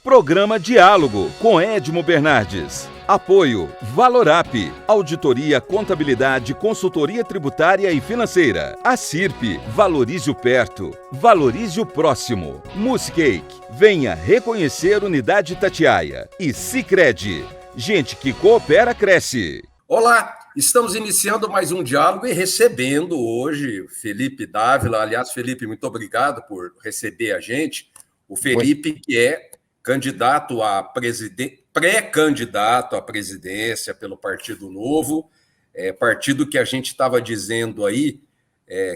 Programa Diálogo com Edmo Bernardes. Apoio Valorap, Auditoria, Contabilidade, Consultoria Tributária e Financeira. Acirp, valorize o perto, valorize o próximo. Muscake, venha reconhecer Unidade Itatiaia. E Sicredi, gente que coopera, cresce. Olá, estamos iniciando mais um diálogo e recebendo hoje Felipe Dávila. Aliás, Felipe, muito obrigado por receber a gente. O Felipe, que é candidato a pré-candidato à presidência pelo Partido Novo, partido que a gente estava dizendo aí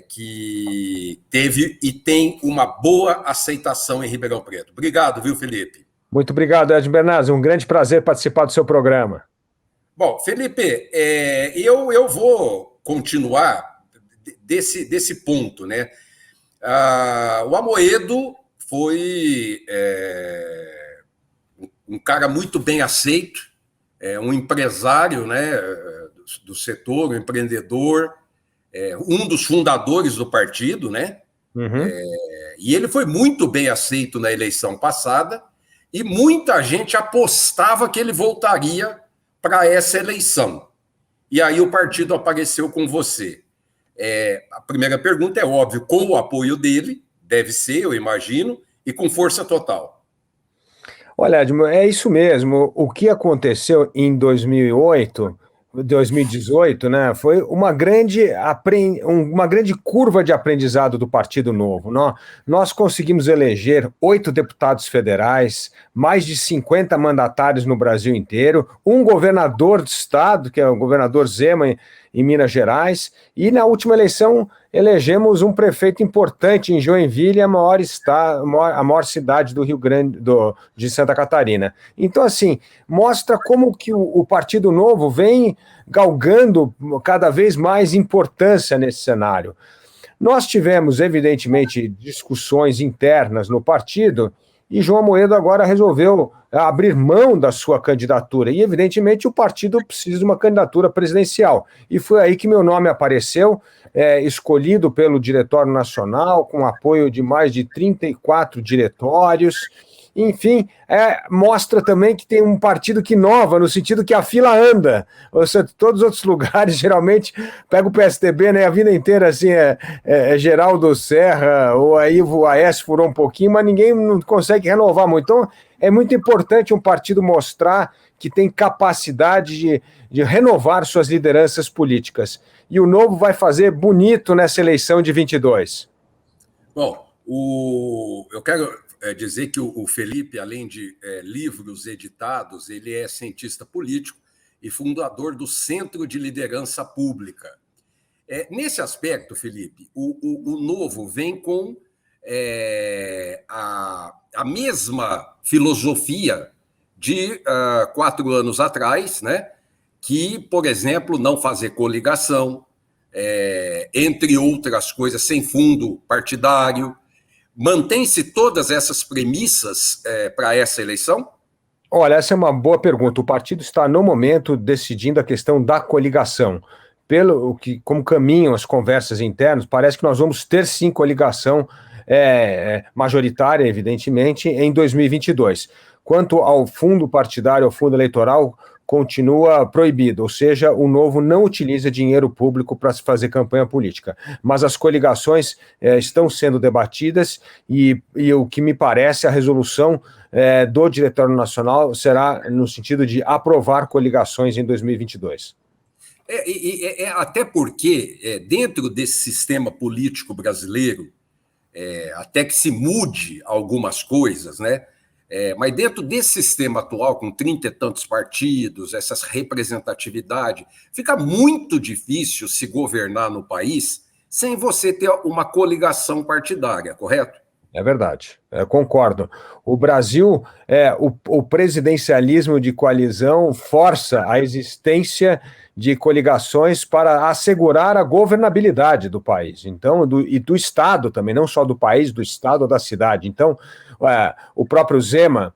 que teve e tem uma boa aceitação em Ribeirão Preto. Obrigado, viu, Felipe? Muito obrigado, Edmo Bernardes. Um grande prazer participar do seu programa. Bom, Felipe, eu vou continuar desse ponto, né? O Amoedo foi um cara muito bem aceito, um empresário, né, do setor, um empreendedor, um dos fundadores do partido, né? Uhum. E ele foi muito bem aceito na eleição passada e muita gente apostava que ele voltaria para essa eleição. E aí o partido apareceu com você. A primeira pergunta é óbvio, com o apoio dele, deve ser, eu imagino, e com força total. Olha, Edmo, é isso mesmo. O que aconteceu em 2018, né, foi uma grande curva de aprendizado do Partido Novo. Nós conseguimos eleger 8 deputados federais, mais de 50 mandatários no Brasil inteiro, um governador do estado, que é o governador Zema, em Minas Gerais, e na última eleição elegemos um prefeito importante em Joinville, a maior cidade do Rio Grande, de Santa Catarina. Então, assim, mostra como que o Partido Novo vem galgando cada vez mais importância nesse cenário. Nós tivemos, evidentemente, discussões internas no partido, e João Amoedo agora resolveu abrir mão da sua candidatura. E, evidentemente, o partido precisa de uma candidatura presidencial. E foi aí que meu nome apareceu, escolhido pelo Diretório Nacional, com apoio de mais de 34 diretórios. Enfim, mostra também que tem um partido que inova, no sentido que a fila anda. Ou seja, todos os outros lugares, geralmente, pega o PSDB, né, a vida inteira, assim, Geraldo Serra, ou aí o Aécio furou um pouquinho, mas ninguém não consegue renovar muito. Então, é muito importante um partido mostrar que tem capacidade de renovar suas lideranças políticas. E o Novo vai fazer bonito nessa eleição de 22. Bom, eu quero dizer que o Felipe, além de livros editados, ele é cientista político e fundador do Centro de Liderança Pública. Nesse aspecto, Felipe, o Novo vem com a mesma filosofia de 4 anos atrás, né? Que, por exemplo, não fazer coligação, entre outras coisas, sem fundo partidário. Mantém-se todas essas premissas para essa eleição? Olha, essa é uma boa pergunta. O partido está, no momento, decidindo a questão da coligação. Como caminham as conversas internas, parece que nós vamos ter, sim, coligação majoritária, evidentemente, em 2022. Quanto ao fundo partidário, ao fundo eleitoral, continua proibido, ou seja, o Novo não utiliza dinheiro público para se fazer campanha política. Mas as coligações estão sendo debatidas e o que me parece, a resolução do Diretório Nacional será no sentido de aprovar coligações em 2022. Até porque, dentro desse sistema político brasileiro, até que se mude algumas coisas, né? Mas dentro desse sistema atual, com 30 e tantos partidos, essa representatividade, fica muito difícil se governar no país sem você ter uma coligação partidária, correto? É verdade, concordo. O Brasil, o presidencialismo de coalizão força a existência de coligações para assegurar a governabilidade do país, então, e do Estado também, não só do país, do Estado ou da cidade. Então, o próprio Zema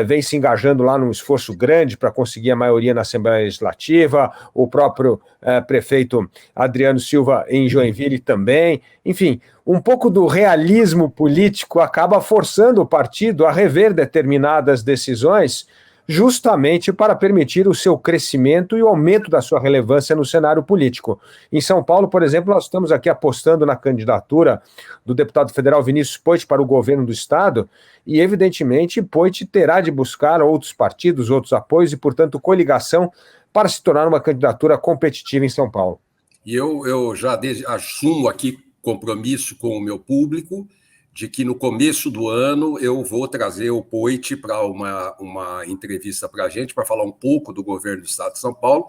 vem se engajando lá num esforço grande para conseguir a maioria na Assembleia Legislativa, o próprio prefeito Adriano Silva em Joinville também. Enfim, um pouco do realismo político acaba forçando o partido a rever determinadas decisões, justamente para permitir o seu crescimento e o aumento da sua relevância no cenário político. Em São Paulo, por exemplo, nós estamos aqui apostando na candidatura do deputado federal Vinícius Poit para o governo do estado, e evidentemente Poit terá de buscar outros partidos, outros apoios e, portanto, coligação para se tornar uma candidatura competitiva em São Paulo. E eu já assumo aqui compromisso com o meu público de que no começo do ano eu vou trazer o Poit para uma entrevista para a gente, para falar um pouco do governo do estado de São Paulo,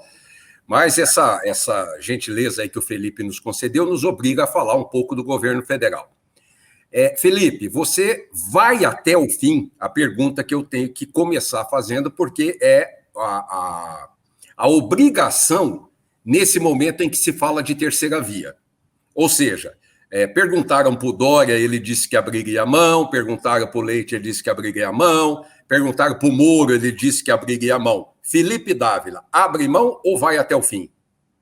mas essa gentileza aí que o Felipe nos concedeu nos obriga a falar um pouco do governo federal. Felipe, você vai até o fim, a pergunta que eu tenho que começar fazendo, porque é a obrigação nesse momento em que se fala de terceira via. Ou seja, perguntaram para o Dória, ele disse que abriria a mão, perguntaram para o Leite, ele disse que abriria a mão, perguntaram para o Moro, ele disse que abriria a mão. Felipe Dávila, abre mão ou vai até o fim?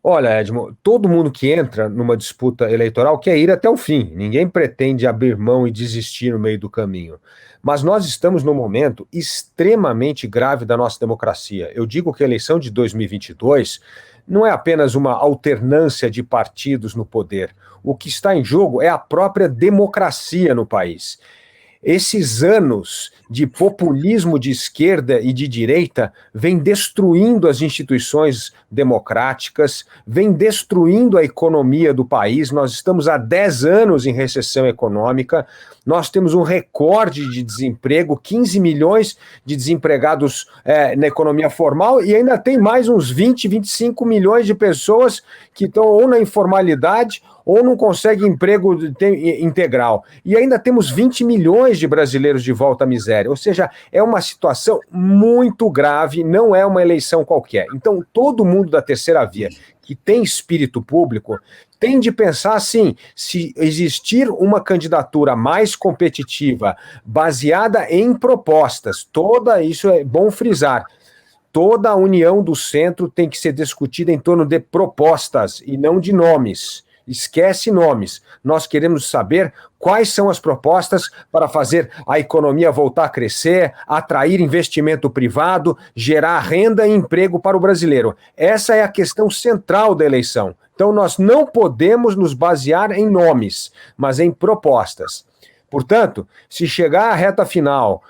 Olha, Edmo, todo mundo que entra numa disputa eleitoral quer ir até o fim. Ninguém pretende abrir mão e desistir no meio do caminho. Mas nós estamos num momento extremamente grave da nossa democracia. Eu digo que a eleição de 2022 não é apenas uma alternância de partidos no poder. O que está em jogo é a própria democracia no país. Esses anos de populismo de esquerda e de direita vêm destruindo as instituições democráticas, vêm destruindo a economia do país. Nós estamos há 10 anos em recessão econômica, nós temos um recorde de desemprego, 15 milhões de desempregados na economia formal, e ainda tem mais uns 20, 25 milhões de pessoas que estão ou na informalidade ou não conseguem emprego integral. E ainda temos 20 milhões de brasileiros de volta à miséria. Ou seja, é uma situação muito grave, não é uma eleição qualquer. Então, todo mundo da terceira via que tem espírito público tem de pensar assim: se existir uma candidatura mais competitiva, baseada em propostas, isso é bom frisar, toda a união do centro tem que ser discutida em torno de propostas e não de nomes. Esquece nomes. Nós queremos saber quais são as propostas para fazer a economia voltar a crescer, atrair investimento privado, gerar renda e emprego para o brasileiro. Essa é a questão central da eleição. Então, nós não podemos nos basear em nomes, mas em propostas. Portanto, se chegar à reta final,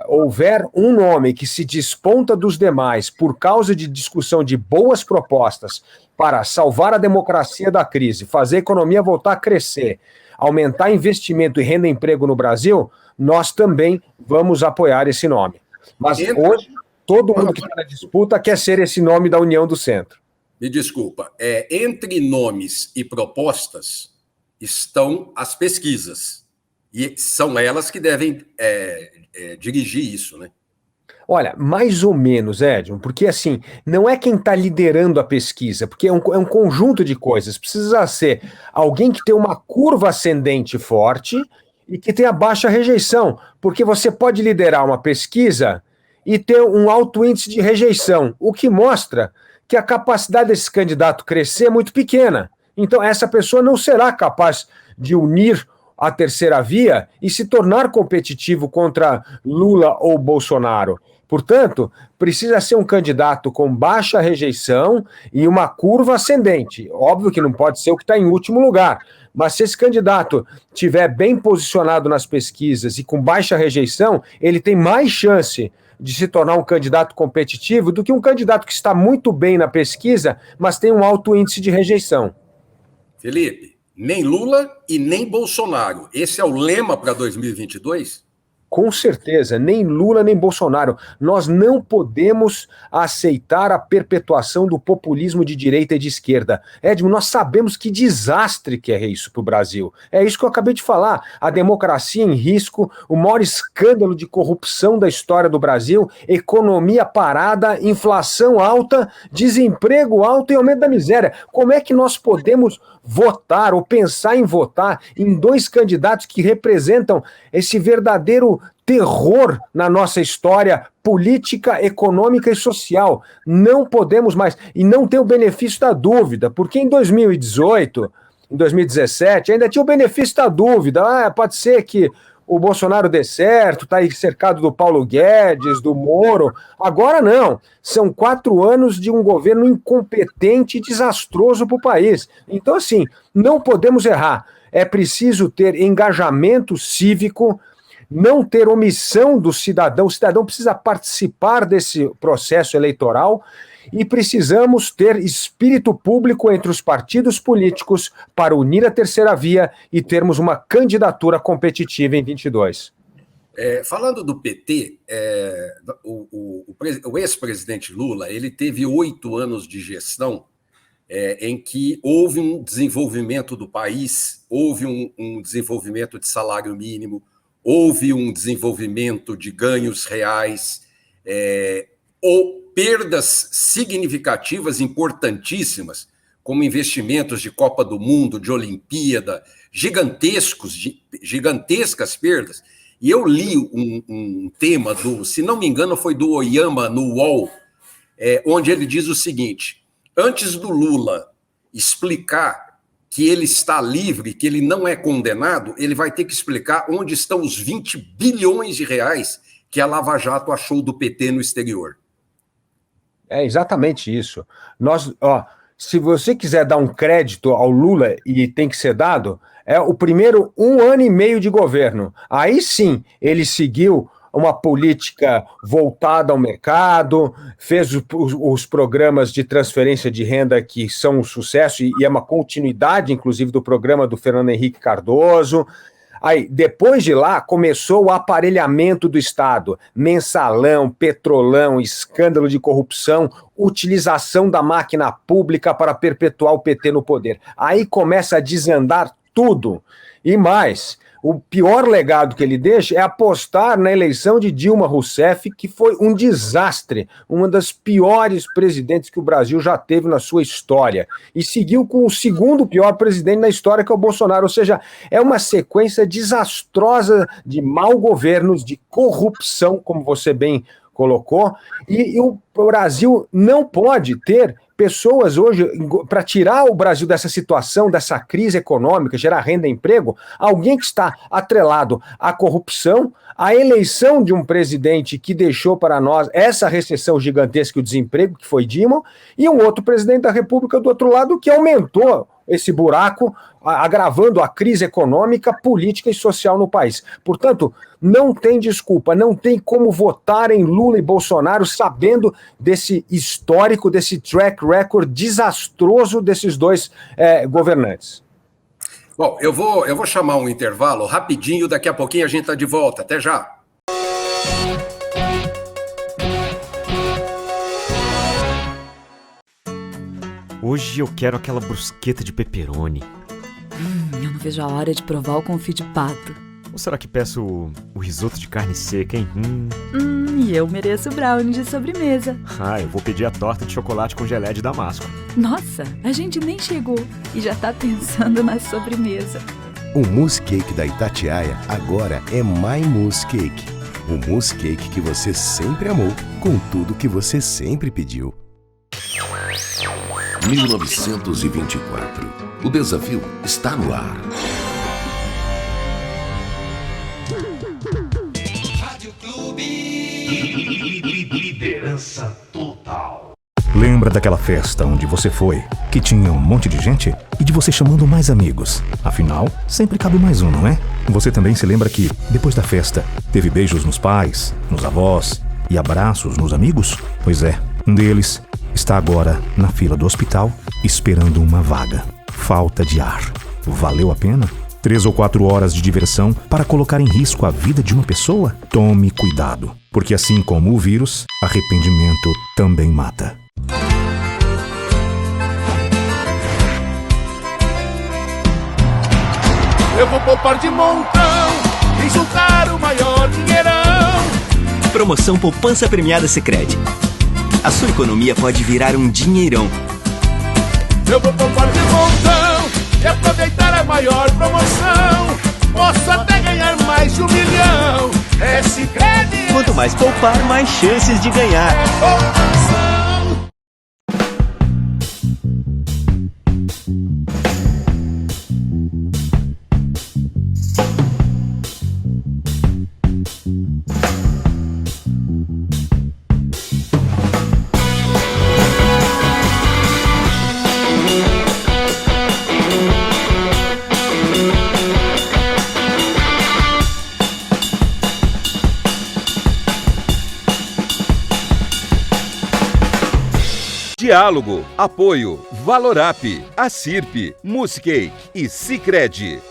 houver um nome que se desponta dos demais por causa de discussão de boas propostas para salvar a democracia da crise, fazer a economia voltar a crescer, aumentar investimento e renda e emprego no Brasil, nós também vamos apoiar esse nome. Mas hoje, todo mundo que está na disputa quer ser esse nome da União do Centro. Me desculpa, entre nomes e propostas estão as pesquisas. E são elas que devem dirigir isso, né? Olha, mais ou menos, Edson, porque assim, não é quem está liderando a pesquisa, porque é um conjunto de coisas. Precisa ser alguém que tem uma curva ascendente forte e que tenha baixa rejeição, porque você pode liderar uma pesquisa e ter um alto índice de rejeição, o que mostra que a capacidade desse candidato crescer é muito pequena. Então, essa pessoa não será capaz de unir a terceira via e se tornar competitivo contra Lula ou Bolsonaro. Portanto, precisa ser um candidato com baixa rejeição e uma curva ascendente. Óbvio que não pode ser o que está em último lugar, mas se esse candidato estiver bem posicionado nas pesquisas e com baixa rejeição, ele tem mais chance de se tornar um candidato competitivo do que um candidato que está muito bem na pesquisa, mas tem um alto índice de rejeição. Felipe, nem Lula e nem Bolsonaro. Esse é o lema para 2022? Com certeza, nem Lula nem Bolsonaro. Nós não podemos aceitar a perpetuação do populismo de direita e de esquerda. Edmo, nós sabemos que desastre que é isso para o Brasil. É isso que eu acabei de falar. A democracia em risco, o maior escândalo de corrupção da história do Brasil, economia parada, inflação alta, desemprego alto e aumento da miséria. Como é que nós podemos votar ou pensar em votar em dois candidatos que representam esse verdadeiro terror na nossa história política, econômica e social? Não podemos mais, e não tem o benefício da dúvida, porque em 2018, em 2017, ainda tinha o benefício da dúvida. Pode ser que o Bolsonaro dê certo, está aí cercado do Paulo Guedes, do Moro. Agora não, são 4 anos de um governo incompetente e desastroso para o país. Então, assim, não podemos errar. É preciso ter engajamento cívico, não ter omissão do cidadão. O cidadão precisa participar desse processo eleitoral e precisamos ter espírito público entre os partidos políticos para unir a terceira via e termos uma candidatura competitiva em 22. Falando do PT, o ex-presidente Lula, ele teve 8 anos de gestão em que houve um desenvolvimento do país, houve um desenvolvimento de salário mínimo, houve um desenvolvimento de ganhos reais, ou perdas significativas, importantíssimas, como investimentos de Copa do Mundo, de Olimpíada, gigantescas perdas. E eu li um tema, se não me engano, foi do Oyama no UOL, onde ele diz o seguinte: antes do Lula explicar que ele está livre, que ele não é condenado, ele vai ter que explicar onde estão os 20 bilhões de reais que a Lava Jato achou do PT no exterior. É exatamente isso. Se você quiser dar um crédito ao Lula, e tem que ser dado, é o primeiro 1 ano e meio de governo. Aí sim, ele seguiu uma política voltada ao mercado, fez os programas de transferência de renda que são um sucesso, e é uma continuidade, inclusive, do programa do Fernando Henrique Cardoso. Aí, depois de lá, começou o aparelhamento do Estado, mensalão, petrolão, escândalo de corrupção, utilização da máquina pública para perpetuar o PT no poder. Aí começa a desandar tudo. E mais, o pior legado que ele deixa é apostar na eleição de Dilma Rousseff, que foi um desastre, uma das piores presidentes que o Brasil já teve na sua história. E seguiu com o segundo pior presidente na história, que é o Bolsonaro. Ou seja, é uma sequência desastrosa de mau governos, de corrupção, como você bem colocou, e o Brasil não pode ter pessoas hoje, para tirar o Brasil dessa situação, dessa crise econômica, gerar renda e emprego, alguém que está atrelado à corrupção, à eleição de um presidente que deixou para nós essa recessão gigantesca e o desemprego, que foi Dilma, e um outro presidente da República do outro lado que aumentou esse buraco, agravando a crise econômica, política e social no país. Portanto, não tem desculpa, não tem como votar em Lula e Bolsonaro sabendo desse histórico, desse track record desastroso desses dois governantes. Bom, eu vou chamar um intervalo rapidinho, daqui a pouquinho a gente está de volta. Até já! Hoje eu quero aquela brusqueta de pepperoni. Eu não vejo a hora de provar o confit de pato. Ou será que peço o risoto de carne seca, hein? E eu mereço brownie de sobremesa. Eu vou pedir a torta de chocolate com geleia de damasco. Nossa, a gente nem chegou e já tá pensando na sobremesa. O mousse cake da Itatiaia agora é My Mousse Cake. O mousse cake que você sempre amou, com tudo que você sempre pediu. 1924. O desafio está no ar. Rádio Clube. Liderança total. Lembra daquela festa onde você foi, que tinha um monte de gente e de você chamando mais amigos? Afinal, sempre cabe mais um, não é? Você também se lembra que, depois da festa, teve beijos nos pais, nos avós e abraços nos amigos? Pois é, um deles está agora na fila do hospital esperando uma vaga. Falta de ar. Valeu a pena? 3 ou 4 horas de diversão para colocar em risco a vida de uma pessoa? Tome cuidado, porque assim como o vírus, arrependimento também mata. Eu vou poupar de montão e juntar o maior dinheirão. Promoção Poupança Premiada Sicredi. A sua economia pode virar um dinheirão. Eu vou poupar de montão e aproveitar a maior promoção. Posso até ganhar mais de 1 milhão. É Sicredi. Quanto mais poupar, mais chances de ganhar. Poupança. Diálogo, apoio, Valorap, Acirp, Musicake e Sicredi.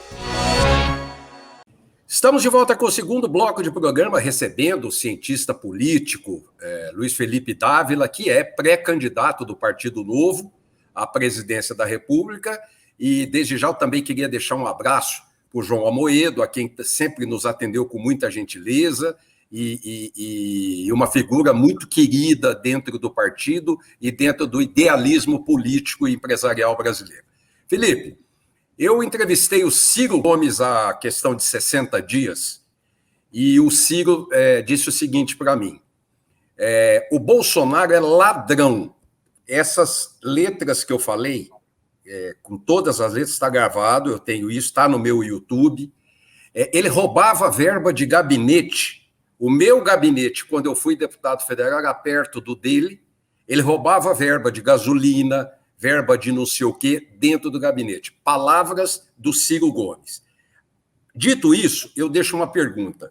Estamos de volta com o segundo bloco de programa, recebendo o cientista político Luiz Felipe Dávila, que é pré-candidato do Partido Novo à presidência da República. E desde já eu também queria deixar um abraço para o João Amoedo, a quem sempre nos atendeu com muita gentileza, e uma figura muito querida dentro do partido e dentro do idealismo político e empresarial brasileiro. Felipe, eu entrevistei o Ciro Gomes há questão de 60 dias, e o Ciro disse o seguinte para mim: o Bolsonaro é ladrão. Essas letras que eu falei, com todas as letras, está gravado, eu tenho isso, está no meu YouTube. Ele roubava verba de gabinete. O meu gabinete, quando eu fui deputado federal, era perto do dele. Ele roubava verba de gasolina, verba de não sei o quê, dentro do gabinete. Palavras do Ciro Gomes. Dito isso, eu deixo uma pergunta.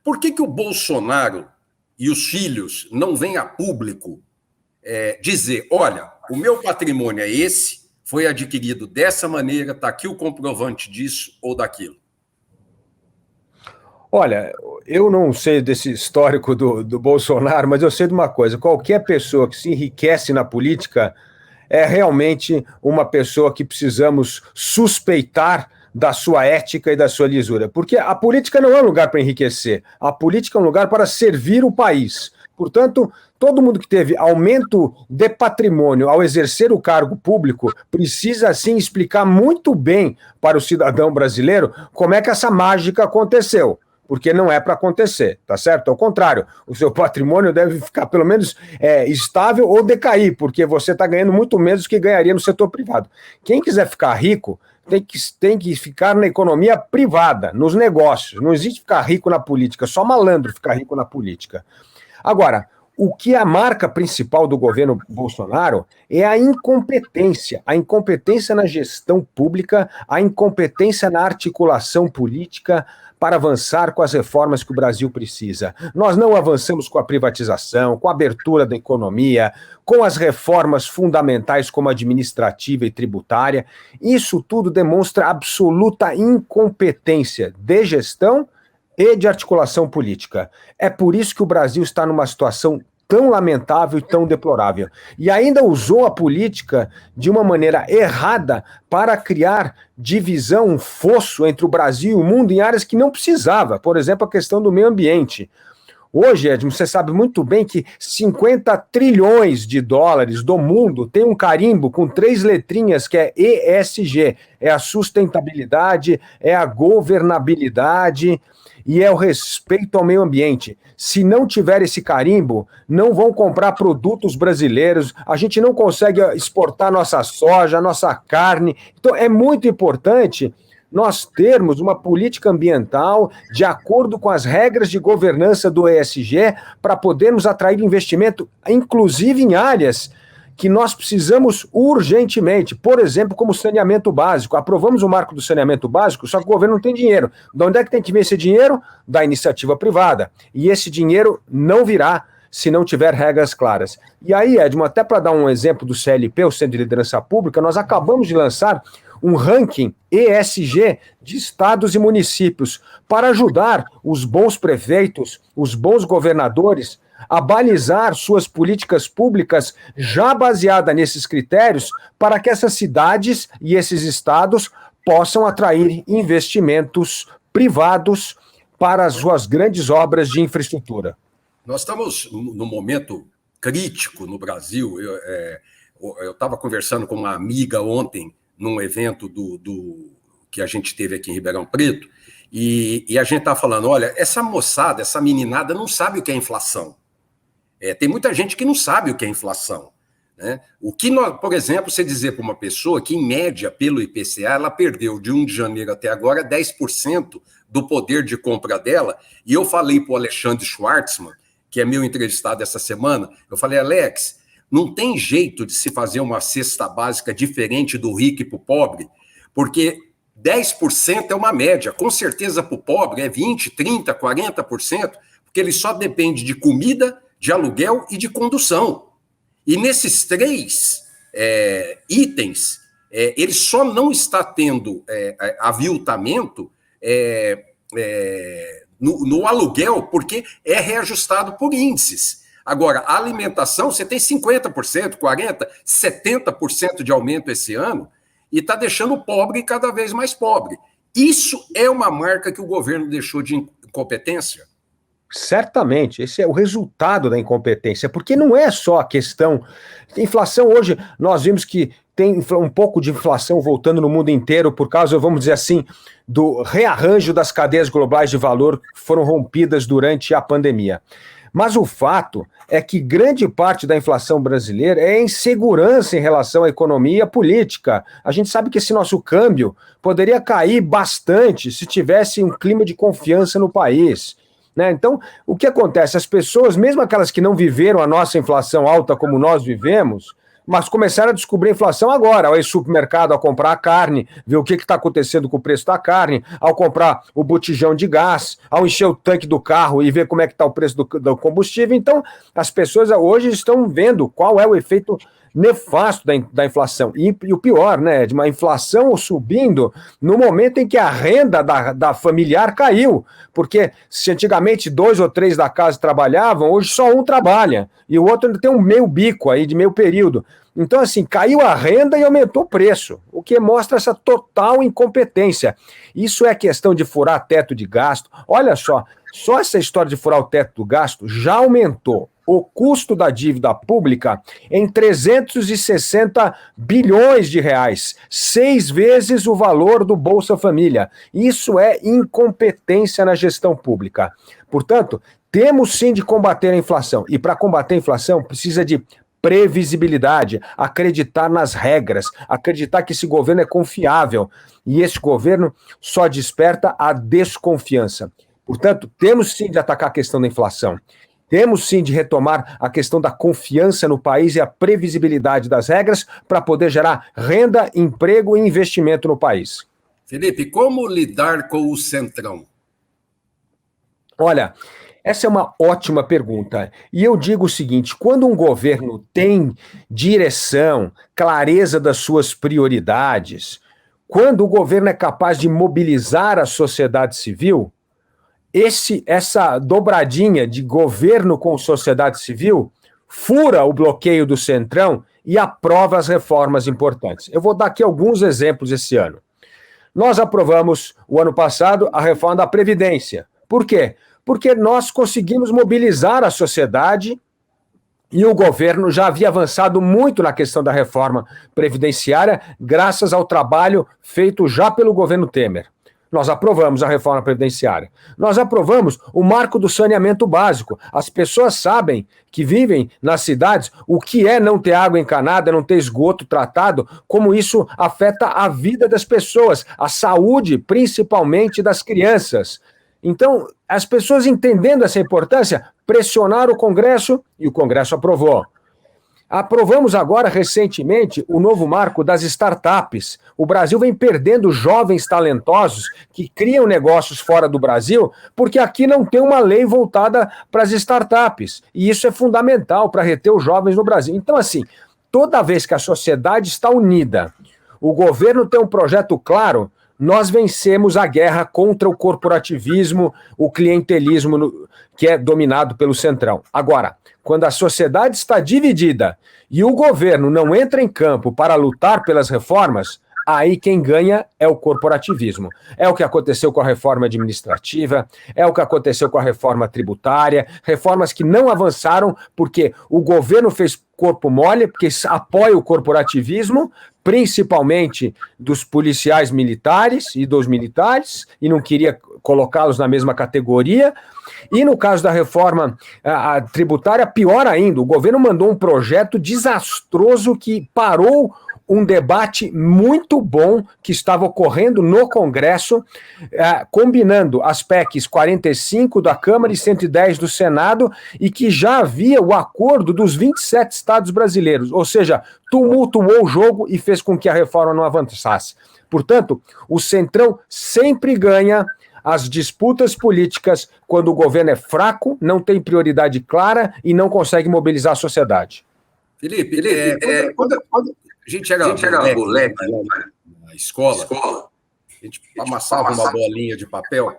Por que o Bolsonaro e os filhos não vêm a público dizer, olha, o meu patrimônio é esse, foi adquirido dessa maneira, está aqui o comprovante disso ou daquilo? Olha, eu não sei desse histórico do Bolsonaro, mas eu sei de uma coisa: qualquer pessoa que se enriquece na política é realmente uma pessoa que precisamos suspeitar da sua ética e da sua lisura. Porque a política não é um lugar para enriquecer, a política é um lugar para servir o país. Portanto, todo mundo que teve aumento de patrimônio ao exercer o cargo público precisa, sim, explicar muito bem para o cidadão brasileiro como é que essa mágica aconteceu. Porque não é para acontecer, tá certo? Ao contrário, o seu patrimônio deve ficar pelo menos estável ou decair, porque você está ganhando muito menos do que ganharia no setor privado. Quem quiser ficar rico tem que ficar na economia privada, nos negócios. Não existe ficar rico na política, só malandro ficar rico na política. Agora, o que é a marca principal do governo Bolsonaro é a incompetência na gestão pública, a incompetência na articulação política para avançar com as reformas que o Brasil precisa. Nós não avançamos com a privatização, com a abertura da economia, com as reformas fundamentais como a administrativa e tributária. Isso tudo demonstra absoluta incompetência de gestão e de articulação política. É por isso que o Brasil está numa situação tão lamentável e tão deplorável. E ainda usou a política de uma maneira errada para criar divisão, um fosso entre o Brasil e o mundo em áreas que não precisava. Por exemplo, a questão do meio ambiente. Hoje, Edmo, você sabe muito bem que 50 trilhões de dólares do mundo tem um carimbo com 3 letrinhas que é ESG. É a sustentabilidade, é a governabilidade e é o respeito ao meio ambiente. Se não tiver esse carimbo, não vão comprar produtos brasileiros, a gente não consegue exportar nossa soja, nossa carne. Então é muito importante nós termos uma política ambiental de acordo com as regras de governança do ESG para podermos atrair investimento, inclusive em áreas que nós precisamos urgentemente, por exemplo, como saneamento básico. Aprovamos o marco do saneamento básico, só que o governo não tem dinheiro. De onde é que tem que vir esse dinheiro? Da iniciativa privada. E esse dinheiro não virá se não tiver regras claras. E aí, Edmo, até para dar um exemplo do CLP, o Centro de Liderança Pública, nós acabamos de lançar um ranking ESG de estados e municípios para ajudar os bons prefeitos, os bons governadores a balizar suas políticas públicas já baseada nesses critérios para que essas cidades e esses estados possam atrair investimentos privados para as suas grandes obras de infraestrutura. Nós estamos num momento crítico no Brasil. Eu estava conversando com uma amiga ontem num evento que a gente teve aqui em Ribeirão Preto, e a gente está falando, olha, essa moçada, essa meninada não sabe o que é inflação. Tem muita gente que não sabe o que é inflação, né? O que por exemplo, você dizer para uma pessoa que, em média, pelo IPCA, ela perdeu de 1 de janeiro até agora 10% do poder de compra dela, e eu falei para o Alexandre Schwartzman, que é meu entrevistado essa semana, eu falei, Alex, não tem jeito de se fazer uma cesta básica diferente do rico e para o pobre, porque 10% é uma média, com certeza para o pobre é 20%, 30%, 40%, porque ele só depende de comida, de aluguel e de condução. E nesses 3 itens, ele só não está tendo aviltamento no aluguel, porque é reajustado por índices. Agora, a alimentação, você tem 50%, 40%, 70% de aumento esse ano, e está deixando o pobre cada vez mais pobre. Isso é uma marca que o governo deixou de incompetência? Certamente, esse é o resultado da incompetência, porque não é só a questão. Inflação hoje, nós vimos que tem um pouco de inflação voltando no mundo inteiro por causa, vamos dizer assim, do rearranjo das cadeias globais de valor que foram rompidas durante a pandemia. Mas o fato é que grande parte da inflação brasileira é insegurança em relação à economia e à política. A gente sabe que esse nosso câmbio poderia cair bastante se tivesse um clima de confiança no país. Né? Então, o que acontece? As pessoas, mesmo aquelas que não viveram a nossa inflação alta como nós vivemos, mas começaram a descobrir a inflação agora, ao ir ao supermercado, ao comprar a carne, ver o que está acontecendo com o preço da carne, ao comprar o botijão de gás, ao encher o tanque do carro e ver como é que está o preço do combustível. Então, as pessoas hoje estão vendo qual é o efeito nefasto da inflação. E o pior, né, de uma inflação subindo no momento em que a renda da familiar caiu, porque se antigamente 2 ou 3 da casa trabalhavam, hoje só um trabalha, e o outro ainda tem um meio bico aí, de meio período. Então, assim, caiu a renda e aumentou o preço, o que mostra essa total incompetência. Isso é questão de furar teto de gasto. Olha só essa história de furar o teto do gasto já aumentou o custo da dívida pública em 360 bilhões de reais, 6 vezes o valor do Bolsa Família. Isso é incompetência na gestão pública. Portanto, temos sim de combater a inflação. E para combater a inflação, precisa de previsibilidade, acreditar nas regras, acreditar que esse governo é confiável. E esse governo só desperta a desconfiança. Portanto, temos sim de atacar a questão da inflação. Temos sim de retomar a questão da confiança no país e a previsibilidade das regras para poder gerar renda, emprego e investimento no país. Felipe, como lidar com o Centrão? Olha, essa é uma ótima pergunta. E eu digo o seguinte: quando um governo tem direção, clareza das suas prioridades, quando o governo é capaz de mobilizar a sociedade civil, essa dobradinha de governo com sociedade civil fura o bloqueio do Centrão e aprova as reformas importantes. Eu vou dar aqui alguns exemplos esse ano. Nós aprovamos, o ano passado, a reforma da Previdência. Por quê? Porque nós conseguimos mobilizar a sociedade e o governo já havia avançado muito na questão da reforma previdenciária, graças ao trabalho feito já pelo governo Temer. Nós aprovamos a reforma previdenciária. Nós aprovamos o marco do saneamento básico. As pessoas sabem que vivem nas cidades o que é não ter água encanada, não ter esgoto tratado, como isso afeta a vida das pessoas, a saúde, principalmente das crianças. Então, as pessoas entendendo essa importância, pressionaram o Congresso e o Congresso aprovou. Aprovamos agora, recentemente, o novo marco das startups. O Brasil vem perdendo jovens talentosos que criam negócios fora do Brasil, porque aqui não tem uma lei voltada para as startups. E isso é fundamental para reter os jovens no Brasil. Então, assim, toda vez que a sociedade está unida, o governo tem um projeto claro, nós vencemos a guerra contra o corporativismo, o clientelismo que é dominado pelo Centrão. Agora, quando a sociedade está dividida e o governo não entra em campo para lutar pelas reformas, aí quem ganha é o corporativismo. É o que aconteceu com a reforma administrativa, é o que aconteceu com a reforma tributária, reformas que não avançaram porque o governo fez corpo mole, porque apoia o corporativismo, principalmente dos policiais militares e dos militares, e não queria colocá-los na mesma categoria. E no caso da reforma tributária, pior ainda, o governo mandou um projeto desastroso que parou um debate muito bom que estava ocorrendo no Congresso, combinando as PECs 45 da Câmara e 110 do Senado, e que já havia o acordo dos 27 estados brasileiros, ou seja, tumultuou o jogo e fez com que a reforma não avançasse. Portanto, o Centrão sempre ganha as disputas políticas quando o governo é fraco, não tem prioridade clara e não consegue mobilizar a sociedade. Felipe, quando a gente era moleque na escola, a gente amassava uma bolinha de papel,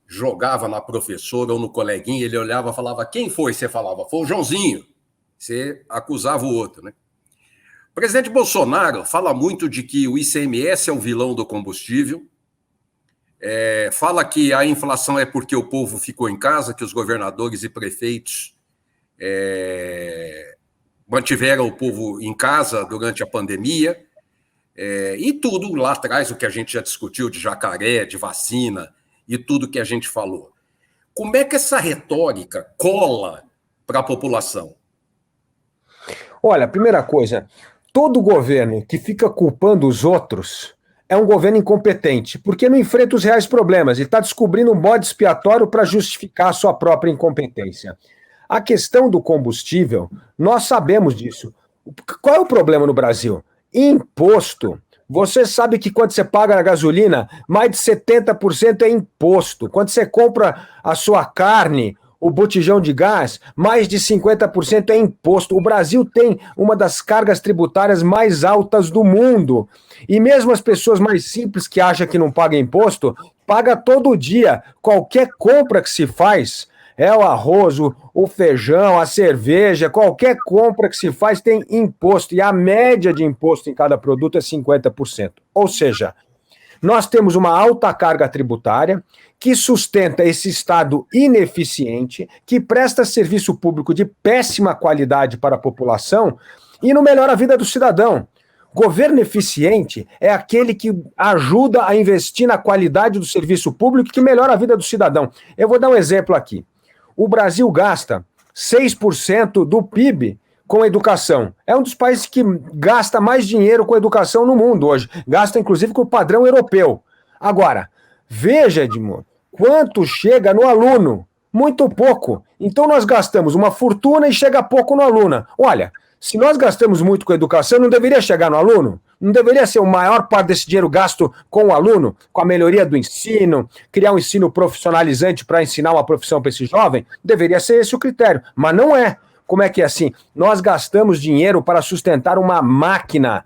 jogava na professora ou no coleguinha, ele olhava e falava, quem foi? Você falava, foi o Joãozinho. Você acusava o outro, né? O presidente Bolsonaro fala muito de que o ICMS é o vilão do combustível, fala que a inflação é porque o povo ficou em casa, que os governadores e prefeitos mantiveram o povo em casa durante a pandemia, e tudo lá atrás, o que a gente já discutiu de jacaré, de vacina e tudo que a gente falou. Como é que essa retórica cola para a população? Olha, primeira coisa, todo governo que fica culpando os outros é um governo incompetente, porque não enfrenta os reais problemas, ele está descobrindo um bode expiatório para justificar a sua própria incompetência. A questão do combustível, nós sabemos disso. Qual é o problema no Brasil? Imposto. Você sabe que quando você paga a gasolina, mais de 70% é imposto. Quando você compra a sua carne, o botijão de gás, mais de 50% é imposto. O Brasil tem uma das cargas tributárias mais altas do mundo. E mesmo as pessoas mais simples que acham que não pagam imposto, paga todo dia. Qualquer compra que se faz, o arroz, o feijão, a cerveja, qualquer compra que se faz tem imposto. E a média de imposto em cada produto é 50%. Ou seja, nós temos uma alta carga tributária que sustenta esse Estado ineficiente, que presta serviço público de péssima qualidade para a população e não melhora a vida do cidadão. Governo eficiente é aquele que ajuda a investir na qualidade do serviço público que melhora a vida do cidadão. Eu vou dar um exemplo aqui. O Brasil gasta 6% do PIB com educação. É um dos países que gasta mais dinheiro com educação no mundo hoje. Gasta, inclusive, com o padrão europeu. Agora, veja, Edmundo, quanto chega no aluno? Muito pouco. Então nós gastamos uma fortuna e chega pouco no aluno. Olha, se nós gastamos muito com educação, não deveria chegar no aluno? Não deveria ser a maior parte desse dinheiro gasto com o aluno, com a melhoria do ensino, criar um ensino profissionalizante para ensinar uma profissão para esse jovem? Deveria ser esse o critério, mas não é. Como é que é assim? Nós gastamos dinheiro para sustentar uma máquina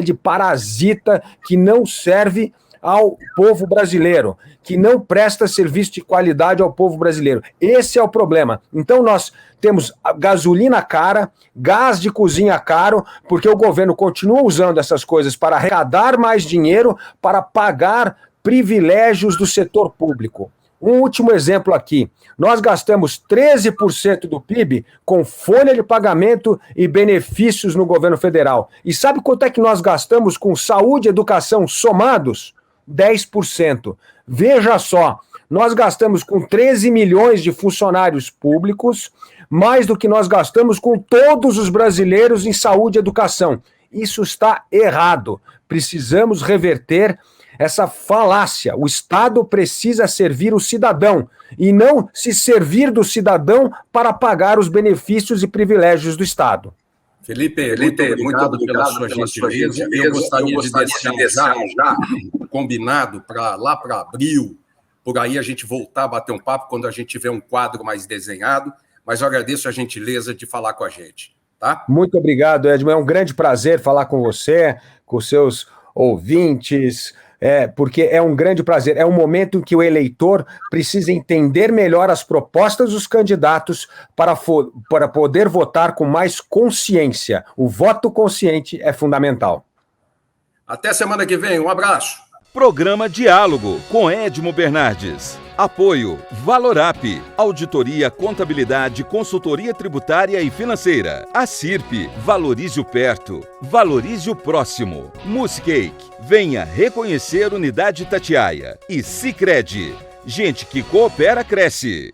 de parasita que não serve ao povo brasileiro, que não presta serviço de qualidade ao povo brasileiro. Esse é o problema. Então nós temos gasolina cara, gás de cozinha caro, porque o governo continua usando essas coisas para arrecadar mais dinheiro, para pagar privilégios do setor público. Um último exemplo aqui. Nós gastamos 13% do PIB com folha de pagamento e benefícios no governo federal. E sabe quanto é que nós gastamos com saúde e educação somados? 10%. Veja só, nós gastamos com 13 milhões de funcionários públicos, mais do que nós gastamos com todos os brasileiros em saúde e educação. Isso está errado. Precisamos reverter essa falácia. O Estado precisa servir o cidadão e não se servir do cidadão para pagar os benefícios e privilégios do Estado. Felipe, muito obrigado pela sua gentileza. Eu gostaria de deixar já combinado para lá para abril, por aí a gente voltar a bater um papo quando a gente tiver um quadro mais desenhado, mas eu agradeço a gentileza de falar com a gente, tá? Muito obrigado, Edmo. É um grande prazer falar com você, com seus ouvintes, porque é um grande prazer. É um momento em que o eleitor precisa entender melhor as propostas dos candidatos para poder votar com mais consciência. O voto consciente é fundamental. Até semana que vem. Um abraço. Programa Diálogo com Edmo Bernardes. Apoio Valorap, auditoria, contabilidade, consultoria tributária e financeira. A CIRP, valorize o perto, valorize o próximo. Muscake, venha reconhecer Unidade Itatiaia. E Sicredi, gente que coopera cresce.